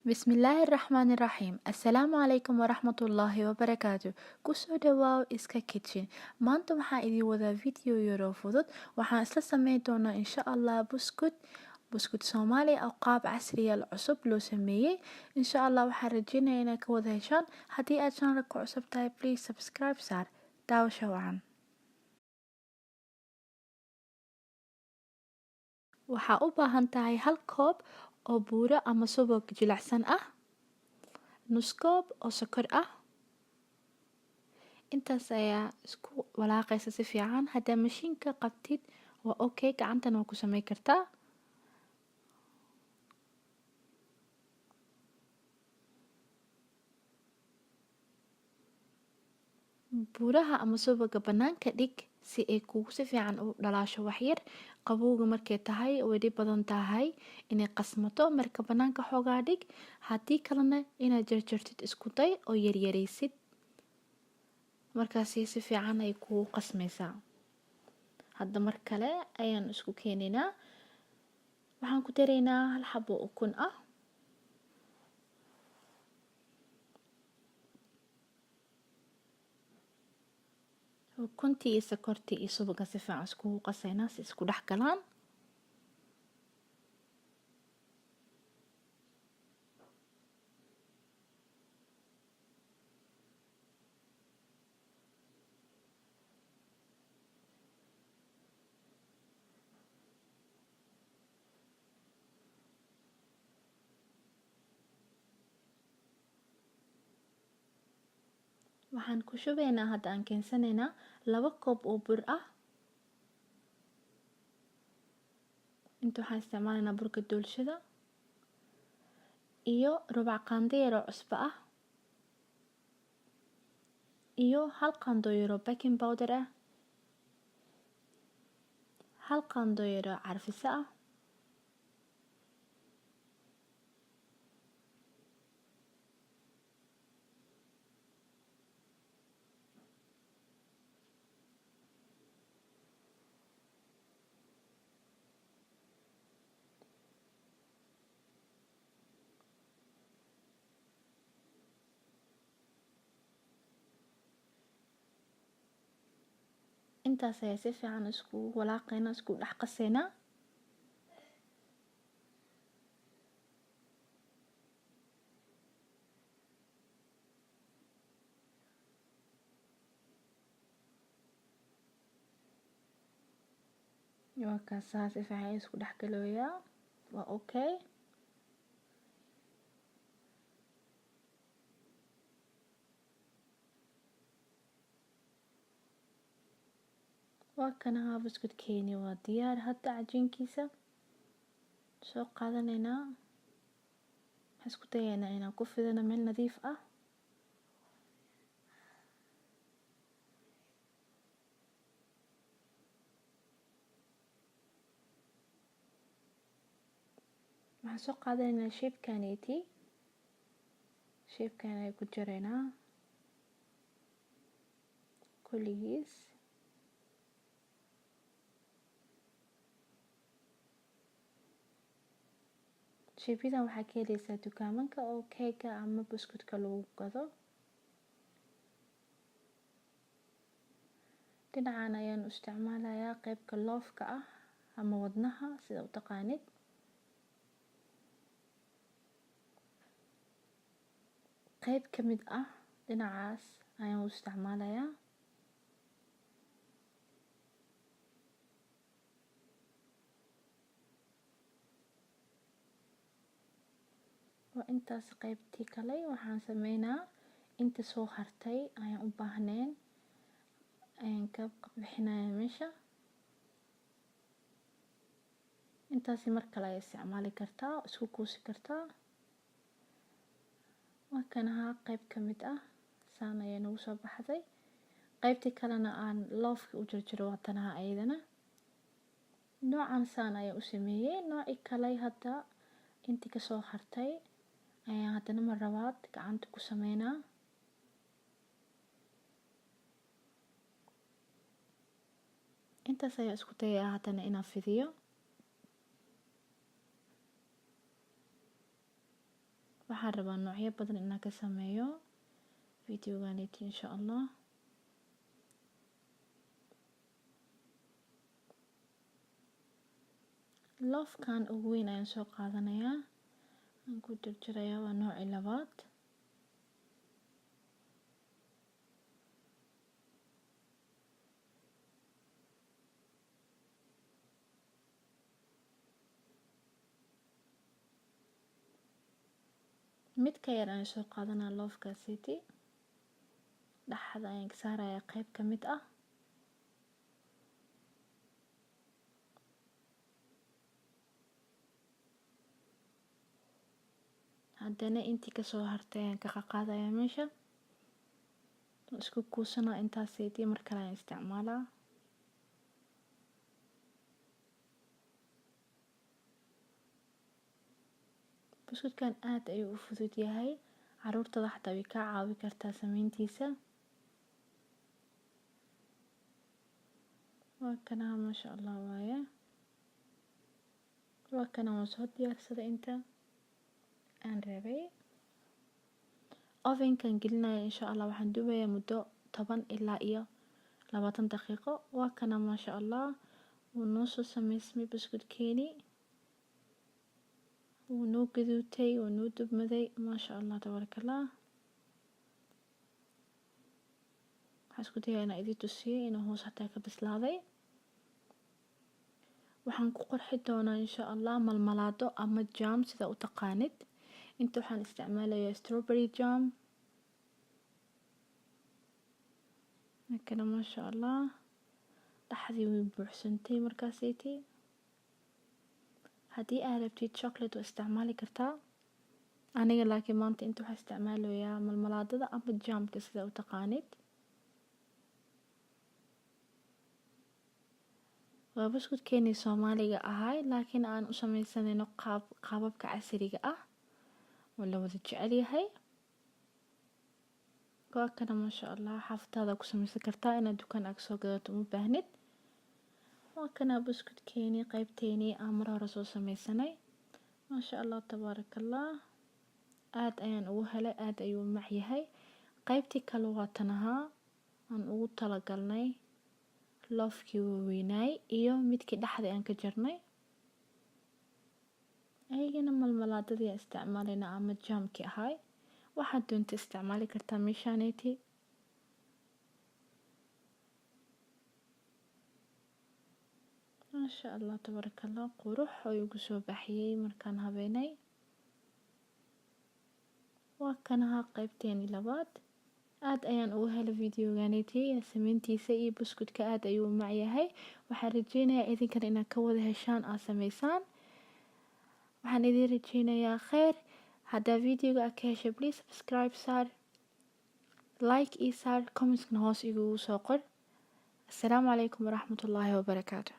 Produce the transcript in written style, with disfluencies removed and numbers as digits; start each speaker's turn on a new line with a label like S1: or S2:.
S1: بسم الله الرحمن الرحيم. السلام عليكم ورحمة الله وبركاته. kusoo dhawaaw iska kitchen. maanta waxaan idin wadaa video yaroo fudud. waxaan isla sameyn doonaa insha allah buskud Soomaali oo qaab casriya cusub loo sameeyay. insha allah waxaan rajeynayaa inaad ka wada heshaan. haddii aad channelka ku cusub tahay please subscribe saar. daawasho wacan. waxaa u baahan tahay hal koob oo buuro ama subag jilicsan ah, nus koob oo sokor ah. intaas ayaa isku walaaqaysa si fiican. haddaa mashiinka qabtid waa okay, gacantana waa ku sameyn kartaa. buuraha ama subaga banaanka dhig si ay kugu si fiican u dhalaasho waxyar. qabowga markay tahay way dhib badan tahay inay qasmato, marka banaanka xoogaa dhig. haddii kalena inaad jarjartid isku day oo yaryaraysid, markaasi si fiican ay kugu qasmaysaa. hadda mar kale ayaan isku keenaynaa. waxaan ku daraynaa hal xabo ukun ah, ukuntii iyo sokortii iyo subaga si fiican iskugu qasaynaa si isku dhex galaan. waxaan ku shubaynaa, hadda aan keensanaynaa 2 koob oo bur ah. inta waxaan isticmaalaynaa burka doolshada iyo rubac qaando yar oo cusbo ah iyo hal qaando yar oo baking powder ah, hal qaando yar oo carfiso ah, intaas ayaa si fiican isku walaaqaynaa, isku dhex qasaynaa. waa kaasaa si fiican isku dhex galooyaa, waa okay. waa kana buskudkeeni waa diyaar. hadda cajiinkiisa soo qaadanaynaa. waxaan isku dayaynaa inaan ku fidano meel nadiif ah. waxaan soo qaadanaynaa shapekan ay ku jiraynaa kulligiis. shapeyadan waxaa ka helaysaa dukaamanka oo keega ama buskudka lagu gado. dhinacan ayaan u isticmaalayaa qaybka loofka ah ama wadnaha sida u taqaanid. qayb ka mid ah dhinacaas ayaan u isticmaalayaa. waa intaas qaybtii kale. waxaan sameynaa inta soo hartay ayaan u baahnayn ayaan ka bixinayaa meesha. intaasi mar kale ayaa isticmaali kartaa, isku kuusi kartaa. waa kanaha qayb ka mid ah saan ayaa nagu soo baxday. qaybtii kalena aan loofka u jarjaro waa tanaha ayadana. noocan saan ayaa u sameeyay. noocii kale hadda intii kasoo hartay ayaan haddana mar labaad gacanta ku sameynaa. intaas ayaa isku dayaa haddana inaan fidiyo. waxaan rabaa noocyo badan inaan ka sameeyo videogaaneti insha allah. Loofkan ugu weyn ayaan soo qaadanayaa, aan ku jarjarayaa, waa noocii labaad. mid ka yar ayaan soo qaadanaa loofkaasiti, dhaxda ayaan ka saarayaa qayb ka mid ah. haddana intii kasoo hartay ayaan ka qaadayaa meesha, isku kuusanaa intaasiti, mar kale ayaan isticmaalaa. buskudkan aad ayuu u fudud yahay, caruurtada xataa way ka caawi kartaa sameyntiisa. waa kana maasha allah waaye, waa kana waan soo diyaarsaday inta aan rabay. ovenkan gelinaya insha allah, waxaan dubayaa muddo 10 ilaa iyo 20 daqiiqo. waa kana maasha allah, wuu noo soo sameysmay buskudkeeni, wuu noo gaduutay, wuu noo dubmaday, maasha allah tabarakallah. waxaan isku dayaa inaan idin tusiyo inuu hoos xataa ka bislaaday. waxaan ku qurxi doonaa insha allah malmalaado ama jam sida u taqaanid. inta waxaan isticmaalayaa strawberry jam. kana maasha allah, dhaxdii way buuxsantay markaasiti. haddii aad rabtid chocolate waa isticmaali kartaa, aniga laakiin maanta inta waxaan isticmaalayaa malmalaadada ama jamka sida u taqaanid. waa buskudkeenii soomaaliga ahay, laakiin aan u sameysanayno qaababka casriga ah oo la wada jecel yahay. waa kana maasha allah, xaafadaada ku sameysan kartaa, inaad dukaan ag soo gadato uma baahnid. waa kana buskudkeenii qaybteenii aan mar hore soo sameysanay, maasha allah tabaarakallah. aad ayaan ugu helay, aad ayuu mac yahay. qaybtii kale waa tanahaa aan ugu talagalnay loofkii waaweynaay iyo midkii dhaxda aan ka jarnay. ayagana malmalaadadii aan isticmaalayna ama jamkii ahay, waxaad doonta isticmaali kartaa meeshaaneti. maasha allah tabarakallah, qurux ayuu ku soo baxiyay markaan habeenay. waa kanaha qaybteeni labaad. aad ayaan ugu helay videogaaneti, sameyntiisa iyo buskudka aad ayuu u macyahay. waxaan rajeynayaa idinkana inaad ka wada heshaan aad sameysaan. waxaan idin rajeynayaa kheyr. haddaa videoga aad ka heshay please subscribe saar, like ii saar, commentsna hoos igugu soo qor. assalaamu calaykum waraxmatullaahi wabarakaatu.